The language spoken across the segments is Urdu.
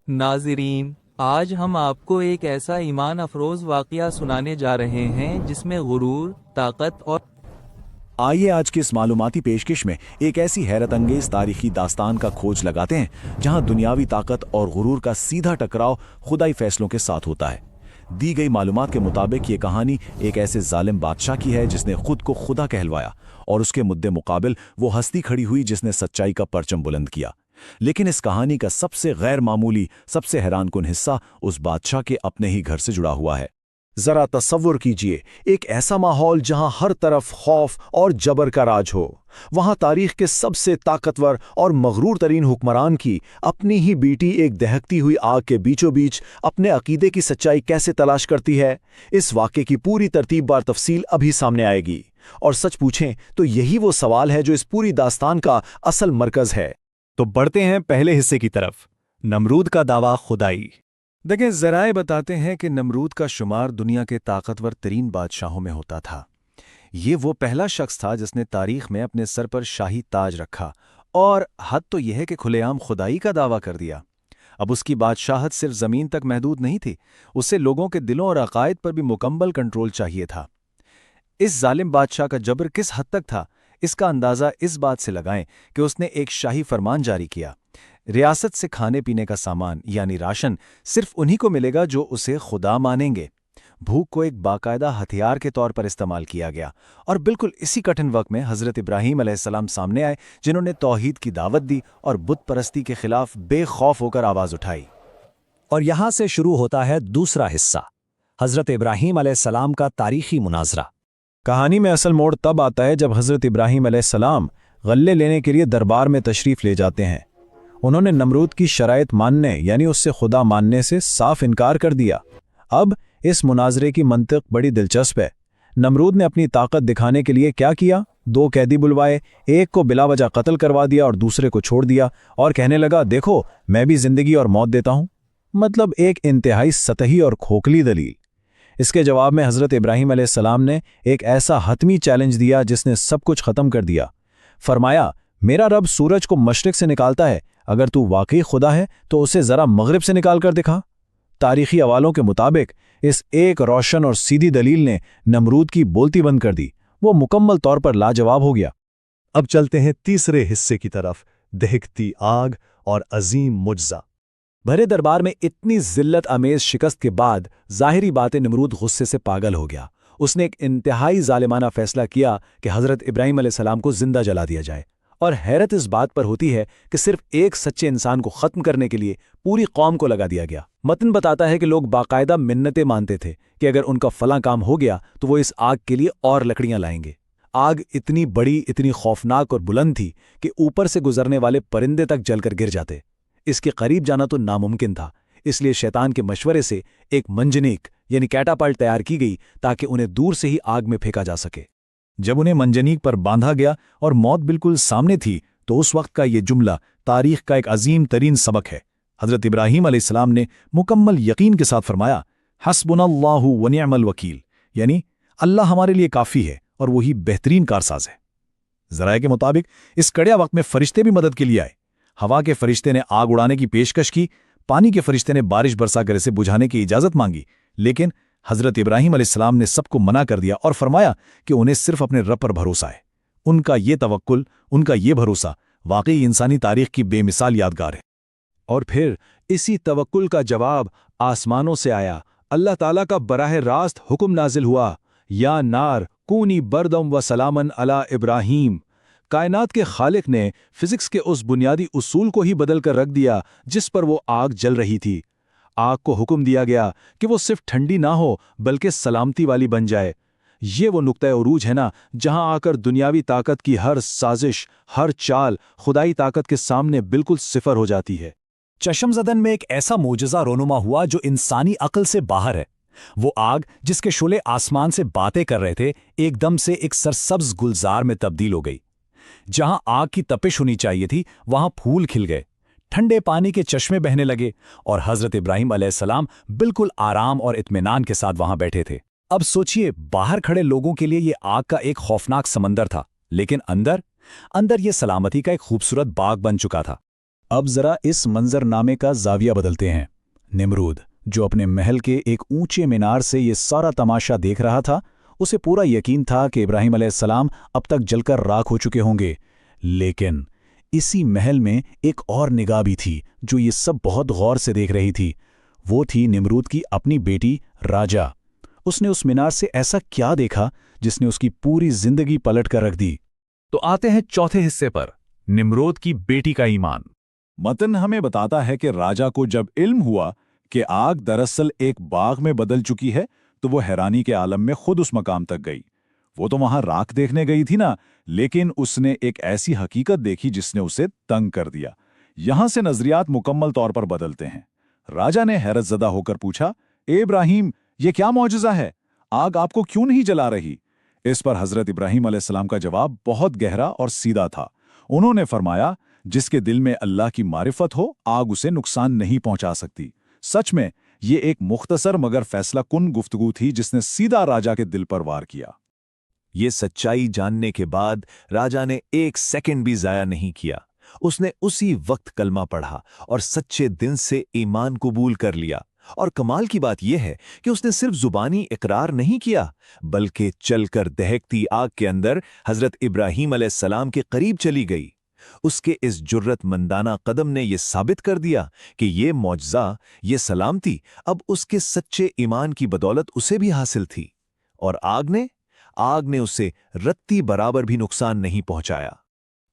ناظرین، آج ہم آپ کو ایک ایسا ایمان افروز واقعہ سنانے جا رہے ہیں جس میں غرور، طاقت اور آئیے آج کی اس معلوماتی پیشکش میں ایک ایسی حیرت انگیز تاریخی داستان کا کھوج لگاتے ہیں جہاں دنیاوی طاقت اور غرور کا سیدھا ٹکراؤ خدائی فیصلوں کے ساتھ ہوتا ہے۔ دی گئی معلومات کے مطابق یہ کہانی ایک ایسے ظالم بادشاہ کی ہے جس نے خود کو خدا کہلوایا، اور اس کے مدے مقابل وہ ہستی کھڑی ہوئی جس نے سچائی کا پرچم بلند کیا۔ لیکن اس کہانی کا سب سے غیر معمولی، سب سے حیران کن حصہ اس بادشاہ کے اپنے ہی گھر سے جڑا ہوا ہے۔ ذرا تصور کیجئے ایک ایسا ماحول جہاں ہر طرف خوف اور جبر کا راج ہو۔ وہاں تاریخ کے سب سے طاقتور اور مغرور ترین حکمران کی اپنی ہی بیٹی ایک دہکتی ہوئی آگ کے بیچوں بیچ اپنے عقیدے کی سچائی کیسے تلاش کرتی ہے۔ اس واقعے کی پوری ترتیب بار تفصیل ابھی سامنے آئے گی، اور سچ پوچھیں تو یہی وہ سوال ہے جو اس پوری داستان کا اصل مرکز ہے۔ تو بڑھتے ہیں پہلے حصے کی طرف، نمرود کا دعویٰ خدائی۔ دیکھیں، ذرائع بتاتے ہیں کہ نمرود کا شمار دنیا کے طاقتور ترین بادشاہوں میں ہوتا تھا۔ یہ وہ پہلا شخص تھا جس نے تاریخ میں اپنے سر پر شاہی تاج رکھا، اور حد تو یہ ہے کہ کھلے عام خدائی کا دعویٰ کر دیا۔ اب اس کی بادشاہت صرف زمین تک محدود نہیں تھی، اسے لوگوں کے دلوں اور عقائد پر بھی مکمل کنٹرول چاہیے تھا۔ اس ظالم بادشاہ کا جبر کس حد تک تھا، اس کا اندازہ اس بات سے لگائیں کہ اس نے ایک شاہی فرمان جاری کیا: ریاست سے کھانے پینے کا سامان یعنی راشن صرف انہی کو ملے گا جو اسے خدا مانیں گے۔ بھوک کو ایک باقاعدہ ہتھیار کے طور پر استعمال کیا گیا، اور بالکل اسی کٹھن وقت میں حضرت ابراہیم علیہ السلام سامنے آئے، جنہوں نے توحید کی دعوت دی اور بت پرستی کے خلاف بے خوف ہو کر آواز اٹھائی۔ اور یہاں سے شروع ہوتا ہے دوسرا حصہ، حضرت ابراہیم علیہ السلام کا تاریخی مناظرہ۔ کہانی میں اصل موڑ تب آتا ہے جب حضرت ابراہیم علیہ السلام غلے لینے کے لیے دربار میں تشریف لے جاتے ہیں۔ انہوں نے نمرود کی شرائط ماننے یعنی اس سے خدا ماننے سے صاف انکار کر دیا۔ اب اس مناظرے کی منطق بڑی دلچسپ ہے۔ نمرود نے اپنی طاقت دکھانے کے لیے کیا کیا؟ 2 قیدی بلوائے، ایک کو بلا وجہ قتل کروا دیا اور دوسرے کو چھوڑ دیا، اور کہنے لگا دیکھو میں بھی زندگی اور موت دیتا ہوں۔ مطلب ایک انتہائی سطحی اور کھوکھلی دلیل۔ اس کے جواب میں حضرت ابراہیم علیہ السلام نے ایک ایسا حتمی چیلنج دیا جس نے سب کچھ ختم کر دیا۔ فرمایا، میرا رب سورج کو مشرق سے نکالتا ہے، اگر تو واقعی خدا ہے تو اسے ذرا مغرب سے نکال کر دکھا۔ تاریخی حوالوں کے مطابق اس ایک روشن اور سیدھی دلیل نے نمرود کی بولتی بند کر دی۔ وہ مکمل طور پر لاجواب ہو گیا۔ اب چلتے ہیں تیسرے حصے کی طرف، دہکتی آگ اور عظیم معجزہ۔ بھرے دربار میں اتنی ذلت امیز شکست کے بعد ظاہری بات نمرود غصے سے پاگل ہو گیا۔ اس نے ایک انتہائی ظالمانہ فیصلہ کیا کہ حضرت ابراہیم علیہ السلام کو زندہ جلا دیا جائے، اور حیرت اس بات پر ہوتی ہے کہ صرف ایک سچے انسان کو ختم کرنے کے لیے پوری قوم کو لگا دیا گیا۔ متن بتاتا ہے کہ لوگ باقاعدہ منتیں مانتے تھے کہ اگر ان کا فلاں کام ہو گیا تو وہ اس آگ کے لیے اور لکڑیاں لائیں گے۔ آگ اتنی بڑی، اتنی خوفناک اور بلند تھی کہ اوپر سے گزرنے والے پرندے تک جل کر گر جاتے۔ اس کے قریب جانا تو ناممکن تھا، اس لیے شیطان کے مشورے سے ایک منجنیق یعنی کیٹاپلٹ تیار کی گئی تاکہ انہیں دور سے ہی آگ میں پھینکا جا سکے۔ جب انہیں منجنیق پر باندھا گیا اور موت بالکل سامنے تھی تو اس وقت کا یہ جملہ تاریخ کا ایک عظیم ترین سبق ہے۔ حضرت ابراہیم علیہ السلام نے مکمل یقین کے ساتھ فرمایا، حسبنا اللہ ونعم الوکیل، یعنی اللہ ہمارے لیے کافی ہے اور وہی بہترین کارساز ہے۔ ذرائع کے مطابق اس کڑیا وقت میں فرشتے بھی مدد کے لیے آئے۔ ہوا کے فرشتے نے آگ اڑانے کی پیشکش کی، پانی کے فرشتے نے بارش برسا کر اسے بجھانے کی اجازت مانگی، لیکن حضرت ابراہیم علیہ السلام نے سب کو منع کر دیا اور فرمایا کہ انہیں صرف اپنے رب پر بھروسہ ہے۔ ان کا یہ توکل، ان کا یہ بھروسہ واقعی انسانی تاریخ کی بے مثال یادگار ہے۔ اور پھر اسی توکل کا جواب آسمانوں سے آیا۔ اللہ تعالیٰ کا براہ راست حکم نازل ہوا، یا نار کونی بردم و سلامن علی ابراہیم۔ کائنات کے خالق نے فزکس کے اس بنیادی اصول کو ہی بدل کر رکھ دیا جس پر وہ آگ جل رہی تھی۔ آگ کو حکم دیا گیا کہ وہ صرف ٹھنڈی نہ ہو بلکہ سلامتی والی بن جائے۔ یہ وہ نقطہ عروج ہے نا جہاں آ کر دنیاوی طاقت کی ہر سازش، ہر چال خدائی طاقت کے سامنے بالکل صفر ہو جاتی ہے۔ چشم زدن میں ایک ایسا معجزہ رونما ہوا جو انسانی عقل سے باہر ہے۔ وہ آگ جس کے شعلے آسمان سے باتیں کر رہے تھے، ایک دم سے ایک سرسبز گلزار میں تبدیل ہو گئی۔ جہاں آگ کی تپش ہونی چاہیے تھی وہاں پھول کھل گئے، ٹھنڈے پانی کے چشمے بہنے لگے، اور حضرت ابراہیم علیہ السلام بالکل آرام اور اطمینان کے ساتھ وہاں بیٹھے تھے۔ اب سوچئے، باہر کھڑے لوگوں کے لیے یہ آگ کا ایک خوفناک سمندر تھا، لیکن اندر یہ سلامتی کا ایک خوبصورت باغ بن چکا تھا۔ اب ذرا اس منظر نامے کا زاویہ بدلتے ہیں۔ نمرود جو اپنے محل کے ایک اونچے مینار سے یہ سارا تماشا دیکھ رہا تھا، اسے پورا یقین تھا کہ ابراہیم علیہ السلام اب تک جل کر راکھ ہو چکے ہوں گے، لیکن اسی محل میں ایک اور نگاہ بھی تھی جو یہ سب بہت غور سے دیکھ رہی تھی۔ وہ تھی نمرود کی اپنی بیٹی راجا۔ اس نے اس مینار سے ایسا کیا دیکھا جس نے اس کی پوری زندگی پلٹ کر رکھ دی؟ تو آتے ہیں چوتھے حصے پر، نمرود کی بیٹی کا ایمان۔ متن ہمیں بتاتا ہے کہ راجا کو جب علم ہوا کہ آگ دراصل ایک باغ میں بدل چکی ہے تو وہ حیرانی کے عالم میں خود اس مقام تک گئی۔ وہ تو وہاں راکھ دیکھنے گئی تھی نا، لیکن اس نے ایک ایسی حقیقت دیکھی جس نے اسے تنگ کر دیا۔ یہاں سے نظریات مکمل طور پر بدلتے ہیں۔ راجا نے حیرت زدہ ہو کر پوچھا، اے ابراہیم، یہ کیا معجزہ ہے؟ آگ آپ کو کیوں نہیں جلا رہی؟ اس پر حضرت ابراہیم علیہ السلام کا جواب بہت گہرا اور سیدھا تھا۔ انہوں نے فرمایا، جس کے دل میں اللہ کی معرفت ہو، آگ اسے نقصان نہیں پہنچا سکتی۔ سچ میں یہ ایک مختصر مگر فیصلہ کن گفتگو تھی جس نے سیدھا راجا کے دل پر وار کیا۔ یہ سچائی جاننے کے بعد راجا نے ایک سیکنڈ بھی ضائع نہیں کیا۔ اس نے اسی وقت کلمہ پڑھا اور سچے دل سے ایمان قبول کر لیا۔ اور کمال کی بات یہ ہے کہ اس نے صرف زبانی اقرار نہیں کیا، بلکہ چل کر دہکتی آگ کے اندر حضرت ابراہیم علیہ السلام کے قریب چلی گئی۔ اس کے اس جرت مندانہ قدم نے یہ ثابت کر دیا کہ یہ معجزہ، یہ سلامتی اب اس کے سچے ایمان کی بدولت اسے بھی حاصل تھی، اور آگ نے اسے رتی برابر بھی نقصان نہیں پہنچایا۔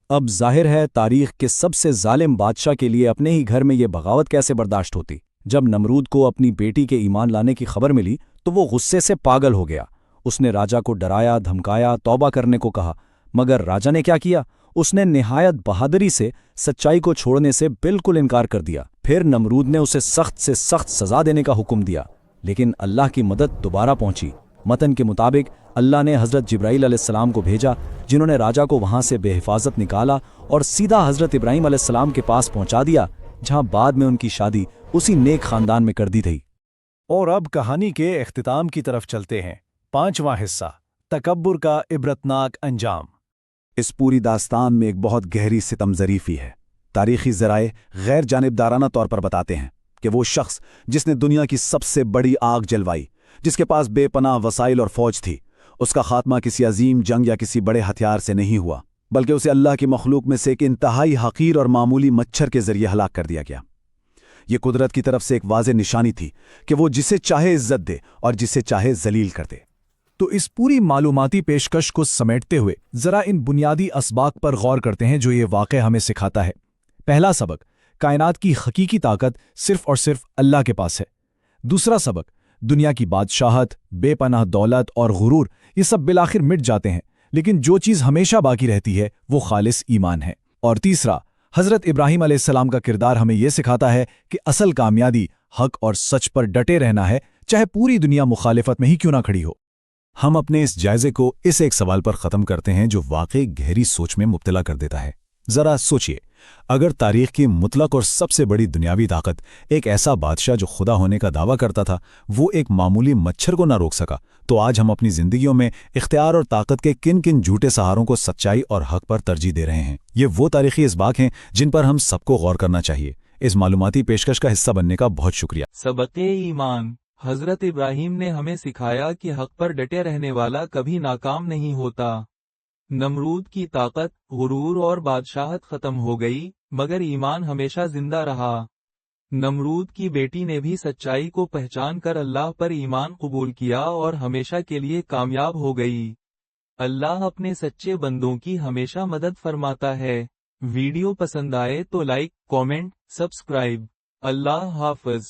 اب ظاہر ہے تاریخ کے سب سے ظالم بادشاہ کے لیے اپنے ہی گھر میں یہ بغاوت کیسے برداشت ہوتی۔ جب نمرود کو اپنی بیٹی کے ایمان لانے کی خبر ملی تو وہ غصے سے پاگل ہو گیا۔ اس نے راجا کو ڈرایا، دھمکایا، توبہ کرنے کو کہا، مگر راجا نے کیا کیا؟ اس نے نہایت بہادری سے سچائی کو چھوڑنے سے بالکل انکار کر دیا۔ پھر نمرود نے اسے سخت سے سخت سزا دینے کا حکم دیا، لیکن اللہ کی مدد دوبارہ پہنچی۔ متن کے مطابق اللہ نے حضرت جبرائیل علیہ السلام کو بھیجا، جنہوں نے راجا کو وہاں سے بے حفاظت نکالا اور سیدھا حضرت ابراہیم علیہ السلام کے پاس پہنچا دیا، جہاں بعد میں ان کی شادی اسی نیک خاندان میں کر دی تھی۔ اور اب کہانی کے اختتام کی طرف چلتے ہیں۔ 5واں حصہ، تکبر کا عبرتناک انجام۔ اس پوری داستان میں ایک بہت گہری ستم ظریفی ہے۔ تاریخی ذرائع غیر جانبدارانہ طور پر بتاتے ہیں کہ وہ شخص جس نے دنیا کی سب سے بڑی آگ جلوائی، جس کے پاس بے پناہ وسائل اور فوج تھی، اس کا خاتمہ کسی عظیم جنگ یا کسی بڑے ہتھیار سے نہیں ہوا، بلکہ اسے اللہ کی مخلوق میں سے ایک انتہائی حقیر اور معمولی مچھر کے ذریعے ہلاک کر دیا گیا۔ یہ قدرت کی طرف سے ایک واضح نشانی تھی کہ وہ جسے چاہے عزت دے اور جسے چاہے ذلیل کر دے۔ تو اس پوری معلوماتی پیشکش کو سمیٹتے ہوئے ذرا ان بنیادی اسباق پر غور کرتے ہیں جو یہ واقعہ ہمیں سکھاتا ہے۔ پہلا سبق، کائنات کی حقیقی طاقت صرف اور صرف اللہ کے پاس ہے۔ دوسرا سبق، دنیا کی بادشاہت، بے پناہ دولت اور غرور یہ سب بالآخر مٹ جاتے ہیں، لیکن جو چیز ہمیشہ باقی رہتی ہے وہ خالص ایمان ہے۔ اور تیسرا، حضرت ابراہیم علیہ السلام کا کردار ہمیں یہ سکھاتا ہے کہ اصل کامیابی حق اور سچ پر ڈٹے رہنا ہے، چاہے پوری دنیا مخالفت میں ہی کیوں نہ کھڑی ہو۔ ہم اپنے اس جائزے کو اس ایک سوال پر ختم کرتے ہیں جو واقعی گہری سوچ میں مبتلا کر دیتا ہے۔ ذرا سوچئے، اگر تاریخ کی مطلق اور سب سے بڑی دنیاوی طاقت، ایک ایسا بادشاہ جو خدا ہونے کا دعویٰ کرتا تھا، وہ ایک معمولی مچھر کو نہ روک سکا، تو آج ہم اپنی زندگیوں میں اختیار اور طاقت کے کن کن جھوٹے سہاروں کو سچائی اور حق پر ترجیح دے رہے ہیں؟ یہ وہ تاریخی اسباق ہیں جن پر ہم سب کو غور کرنا چاہیے۔ اس معلوماتی پیشکش کا حصہ بننے کا بہت شکریہ۔ سبق ایمان، حضرت ابراہیم نے ہمیں سکھایا کہ حق پر ڈٹے رہنے والا کبھی ناکام نہیں ہوتا۔ نمرود کی طاقت، غرور اور بادشاہت ختم ہو گئی، مگر ایمان ہمیشہ زندہ رہا۔ نمرود کی بیٹی نے بھی سچائی کو پہچان کر اللہ پر ایمان قبول کیا اور ہمیشہ کے لیے کامیاب ہو گئی۔ اللہ اپنے سچے بندوں کی ہمیشہ مدد فرماتا ہے۔ ویڈیو پسند آئے تو لائک، کامنٹ، سبسکرائب۔ اللہ حافظ۔